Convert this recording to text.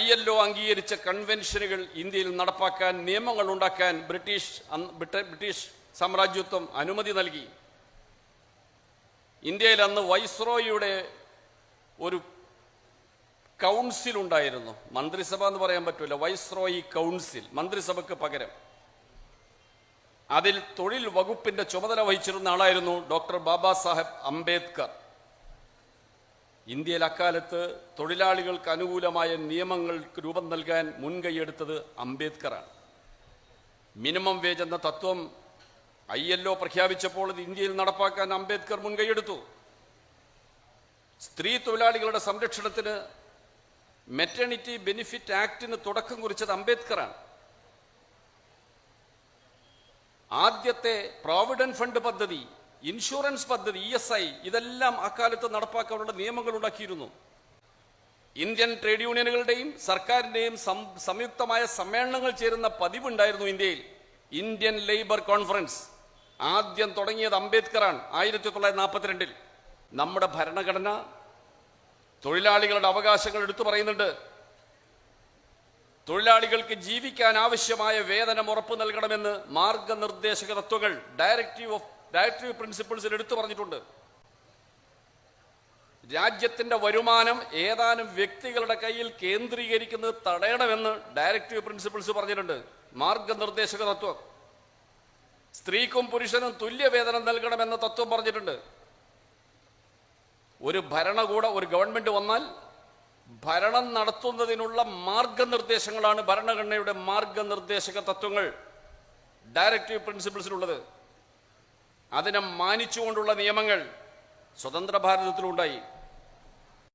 ILO അംഗീകരിച്ച കൺവെൻഷനുകൾ ഇന്ത്യയിൽ നടപ്പാക്കാൻ നിയമങ്ങൾ ഉണ്ടാക്കാൻ ബ്രിട്ടീഷ് സാമ്രാജ്യത്വം അനുമതി നൽകി. ഇന്ത്യയിൽ അന്ന് വൈസ്രോയിയുടെ ഒരു കൗൺസിൽ ഉണ്ടായിരുന്നു. മന്ത്രിസഭ എന്ന് പറയാൻ പറ്റില്ല, വൈസ്രോയി കൗൺസിൽ, മന്ത്രിസഭയ്ക്ക് പകരം. അതിൽ തൊഴിൽ വകുപ്പിന്റെ ചുമതല വഹിച്ചിരുന്ന ആളായിരുന്നു ഡോക്ടർ ബാബാ സാഹേബ് അംബേദ്കർ. ഇന്ത്യയിൽ അക്കാലത്ത് തൊഴിലാളികൾക്ക് അനുകൂലമായ നിയമങ്ങൾക്ക് രൂപം നൽകാൻ മുൻകൈയെടുത്തത് അംബേദ്കറാണ്. മിനിമം വേജ് എന്ന തത്വം ILO പ്രഖ്യാപിച്ചപ്പോൾ ഇത് ഇന്ത്യയിൽ നടപ്പാക്കാൻ അംബേദ്കർ മുൻകൈയെടുത്തു. സ്ത്രീ തൊഴിലാളികളുടെ സംരക്ഷണത്തിന് മെറ്റേണിറ്റി ബെനിഫിറ്റ് ആക്ടിന് തുടക്കം കുറിച്ചത് അംബേദ്കറാണ്. ആദ്യത്തെ പ്രോവിഡന്റ് ഫണ്ട് പദ്ധതി, ഇൻഷുറൻസ് പദ്ധതി, ESI ഇതെല്ലാം അക്കാലത്ത് നടപ്പാക്കാനുള്ള നിയമങ്ങൾ ഉണ്ടാക്കിയിരുന്നു. ഇന്ത്യൻ ട്രേഡ് യൂണിയനുകളുടെയും സർക്കാരിന്റെയും സംയുക്തമായ സമ്മേളനങ്ങൾ ചേരുന്ന പതിവുണ്ടായിരുന്നു ഇന്ത്യയിൽ. ഇന്ത്യൻ ലേബർ കോൺഫറൻസ് ആദ്യം തുടങ്ങിയത് അംബേദ്കറാണ് 1942-ൽ. നമ്മുടെ ഭരണഘടന തൊഴിലാളികളുടെ അവകാശങ്ങൾ എടുത്തു പറയുന്നുണ്ട്. തൊഴിലാളികൾക്ക് ജീവിക്കാൻ ആവശ്യമായ വേതനം ഉറപ്പു നൽകണമെന്ന് മാർഗനിർദ്ദേശക തത്വങ്ങൾ ഡയറക്റ്റീവ് പ്രിൻസിപ്പിൾസിൽ എടുത്തു പറഞ്ഞിട്ടുണ്ട്. രാജ്യത്തിന്റെ വരുമാനം ഏതാനും വ്യക്തികളുടെ കയ്യിൽ കേന്ദ്രീകരിക്കുന്നത് തടയണമെന്ന് ഡയറക്റ്റീവ് പ്രിൻസിപ്പിൾസ് പറഞ്ഞിട്ടുണ്ട്, മാർഗനിർദ്ദേശക തത്വം. സ്ത്രീക്കും പുരുഷനും തുല്യ വേതനം നൽകണമെന്ന തത്വം പറഞ്ഞിട്ടുണ്ട്. ഒരു ഗവൺമെന്റ് വന്നാൽ ഭരണം നടത്തുന്നതിനുള്ള മാർഗനിർദ്ദേശങ്ങളാണ് ഭരണഘടനയുടെ മാർഗനിർദ്ദേശക തത്വങ്ങൾ, ഡയറക്റ്റീവ് പ്രിൻസിപ്പിൾസിലുള്ളത്. അതിനെ മാനിച്ചുകൊണ്ടുള്ള നിയമങ്ങൾ സ്വതന്ത്ര ഭാരതത്തിലുണ്ടായി.